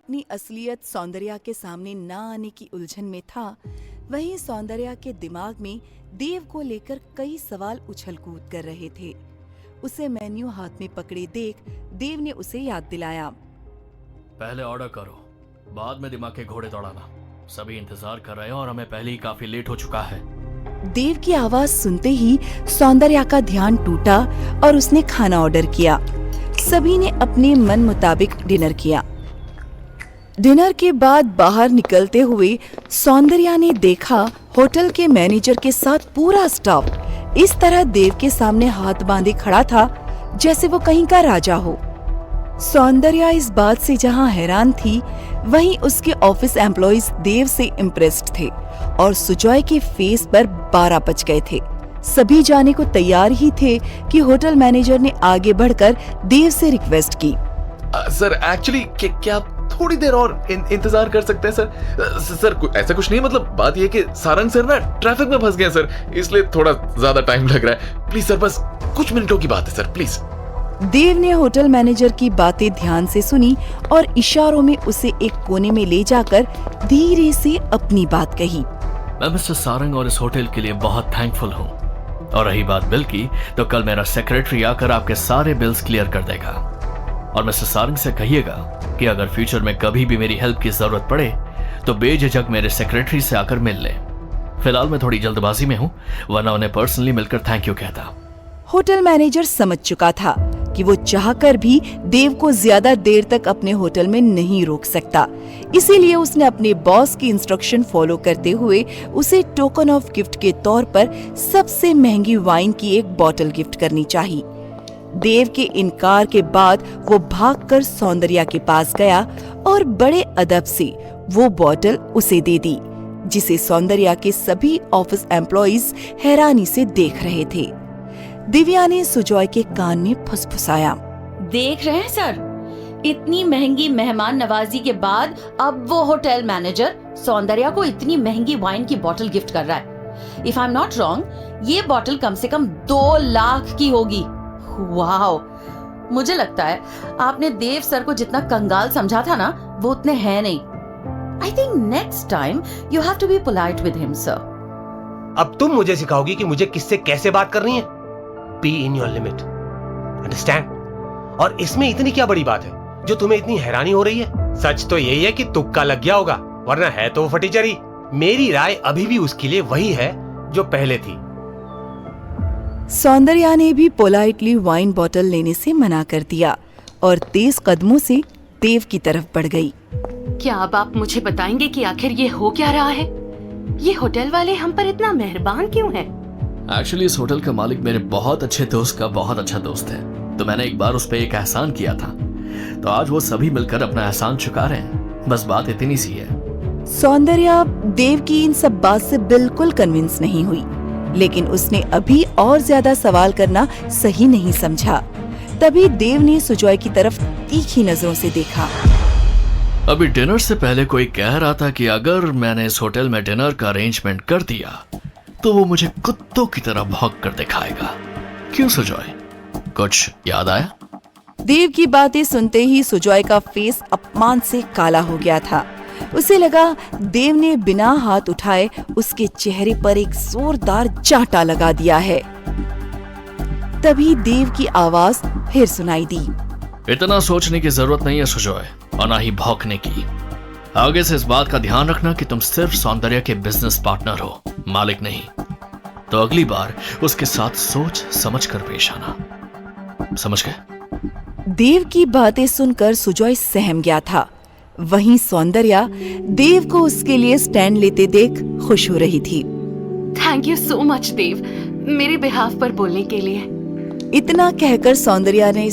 अपनी असलियत सौंदर्या के सामने न आने की उलझन में था, वहीं सौंदर्या के दिमाग में देव को लेकर कई सवाल उछल कूद कर रहे थे। उसे मेन्यू हाथ में पकड़े देख देव ने उसे याद दिलाया। पहले ऑर्डर करो, बाद में दिमाग के घोड़े दौड़ाना। सभी इंतजार कर रहे हैं और हमें पहले ही काफी लेट हो चुका है। देव की आवाज सुनते ही सौंदर्या का ध्यान टूटा और उसने खाना ऑर्डर किया। सभी ने अपने मन मुताबिक डिनर किया। डिनर के बाद बाहर निकलते हुए सौंदर्या ने देखा होटल के मैनेजर के साथ पूरा स्टाफ इस तरह देव के सामने हाथ बांधे खड़ा था जैसे वो कहीं का राजा हो। सौंदर्या इस बात से जहां हैरान थी, वहीं उसके ऑफिस एम्प्लॉइज देव से इम्प्रेस्ड थे और सुजॉय के फेस पर 12 बज गए थे। सभी जाने को तैयार ही थे कि होटल मैनेजर ने आगे बढ़कर देव से रिक्वेस्ट की। सर एक्चुअली क्या आप थोड़ी देर और इंतजार कर सकते हैं सर? सर ऐसा कुछ नहीं, मतलब बात ये कि सारंग सर ना ट्रैफिक में फंस गए सर, इसलिए थोड़ा ज्यादा टाइम लग रहा है। प्लीज सर, बस कुछ मिनटों की बात है सर, प्लीज। देव ने होटल मैनेजर की बातें ध्यान से सुनी और इशारों में उसे एक कोने में ले जाकर धीरे से अपनी बात कही। मैं मिस्टर सारंग और इस होटल के लिए बहुत थैंकफुल हूँ। और रही बात बिल की, तो कल मेरा सेक्रेटरी आकर आपके सारे बिल्स क्लियर कर देगा। और मिस्टर सारंग से कहिएगा कि अगर फ्यूचर में कभी भी मेरी हेल्प की जरूरत पड़े तो बेझिझक मेरे सेक्रेटरी से आकर मिल ले। फिलहाल मैं थोड़ी जल्दबाजी में हूँ, वरना उन्हें पर्सनली मिलकर थैंक यू कहता। होटल मैनेजर समझ चुका था कि वो चाहकर भी देव को ज्यादा देर तक अपने होटल में नहीं रोक सकता, इसीलिए उसने अपने बॉस की इंस्ट्रक्शन फॉलो करते हुए उसे टोकन ऑफ गिफ्ट के तौर पर सबसे महंगी वाइन की एक बोतल गिफ्ट करनी चाहिए। देव के इनकार के बाद वो भागकर सौंदर्या के पास गया और बड़े अदब से वो बोतल उसे दे दी, जिसे सौंदर्या के सभी ऑफिस एम्प्लॉइज हैरानी से देख रहे थे। दिव्या ने सुजॉय के कान में फुसफुसाया। देख रहे हैं सर, इतनी महंगी मेहमान नवाजी के बाद अब वो होटल मैनेजर सौंदर्या को इतनी महंगी वाइन की बोतल गिफ्ट कर रहा है। If I am not wrong, ये बोतल कम से कम 2 लाख की होगी। वाओ! मुझे लगता है आपने देव सर को जितना कंगाल समझा था ना, वो उतने हैं नहीं। I think next time you have to be polite with him sir. अब तुम मुझे सिखाओगी कि मुझे किससे कैसे बात करनी है। Be in your limit, understand? और इसमें इतनी क्या बड़ी बात है जो तुम्हें इतनी हैरानी हो रही है? सच तो यही है कि तुक्का लग गया होगा, वरना है तो फटीचरी। मेरी राय अभी भी उसके लिए वही है जो पहले थी। सौंदर्या ने भी पोलाइटली वाइन बोतल लेने से मना कर दिया और तेज कदमों से देव की तरफ बढ़ गई। क्या अब आप मुझे बताएंगे कि आखिर ये हो क्या रहा है? ये होटल वाले हम पर इतना मेहरबान क्यों हैं? एक्चुअली इस होटल का मालिक मेरे बहुत अच्छे दोस्त का बहुत अच्छा दोस्त है, तो मैंने एक बार उस पर एक एहसान किया था, तो आज वो सभी मिलकर अपना एहसान चुका रहे हैं। बस बात इतनी सी है। सौंदर्या देव की इन सब बात से बिल्कुल कन्विंस नहीं हुई, लेकिन उसने अभी और ज्यादा सवाल करना सही नहीं समझा। तभी देव ने सुजॉय की तरफ तीखी नजरों से देखा। अभी डिनर से पहले कोई कह रहा था कि अगर मैंने इस होटल में डिनर का अरेंजमेंट कर दिया तो वो मुझे कुत्तों की तरह भौंक कर दिखाएगा। क्यों सुजॉय, कुछ याद आया? देव की बातें सुनते ही सुजॉय का फेस अपमान से काला हो गया था। उसे लगा देव ने बिना हाथ उठाए उसके चेहरे पर एक जोरदार चांटा लगा दिया है। तभी देव की आवाज फिर सुनाई दी। इतना सोचने की जरूरत नहीं है सुजॉय, और ना ही भौंकने की। आगे से इस बात का ध्यान रखना कि तुम सिर्फ सौंदर्या के बिजनेस पार्टनर हो, मालिक नहीं। तो अगली बार उसके साथ सोच समझ कर पेश आना, समझ गए? देव की बातें सुनकर सुजॉय सहम गया था। वहीं सौंदर्या देव को उसके लिए स्टैंड लेते देख खुश हो रही थी। थैंक यू सो मच देव, मेरे बिहाफ पर बोलने के लिए। इतना कहकर सौंदर्या ने